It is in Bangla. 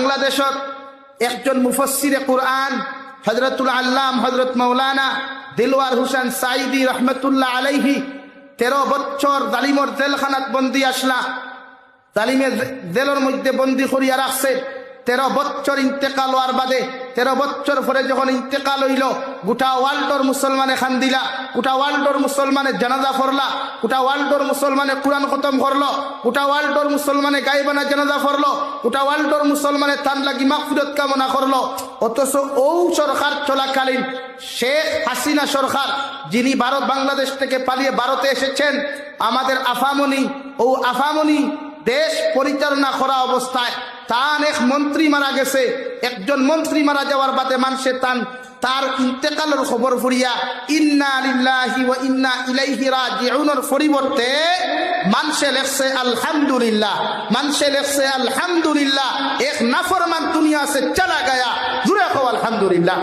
বাংলাদেশত একজন মুফাসসিরে কুরআন হযরতুল আল্লাম হযরত মাওলানা দিলওয়ার হোসেন সাইদি রহমতুল্লাহ আলাইহি 13 বছর জালিমর জেলখানাত বন্দি আসলা, জালিমের জেলের মধ্যে বন্দি করিয়া রাখছে। 13 বছর ইন্তেকাল হওয়ার বাদে 13 বছর পরে যখন ইন্তেকাল হইল, গোটা ওয়ার্ল্ডর মুসলমানে খান দিলা, গোটা ওয়ার্ল্ডর মুসলমানে জানাজা পড়লা, গোটা ওয়ার্ল্ডর মুসলমানে কুরআন খতম করলো, গোটা ওয়ার্ল্ডর মুসলমানে গায়বানা জানাজা পড়লো, গোটা ওয়ার্ল্ডর মুসলমানে তার লাগি মাগফিরাত কামনা করলো। অথচ ও সরকার চলাকালীন শেখ হাসিনা সরকার, যিনি ভারত বাংলাদেশ থেকে পালিয়ে ভারতে এসেছেন, আমাদের আফামনি ও আফামনি দেশ পরিচালনা করা অবস্থায় তার এক মন্ত্রী মারা গেছে। একজন মন্ত্রী মারা যাওয়ার বাদে মানুষে তার ইন্তেকালের খবর ফুরিয়া ইন্না লিল্লাহি ওয়া ইন্না ইলাইহি রাজিউনের পরিবর্তে মানুষে লেখছে আলহামদুলিল্লাহ, মানুষে লেখছে আলহামদুলিল্লাহ, এক নাফরমান দুনিয়া সে চলা গয়া। জুড়ে কও আলহামদুলিল্লাহ।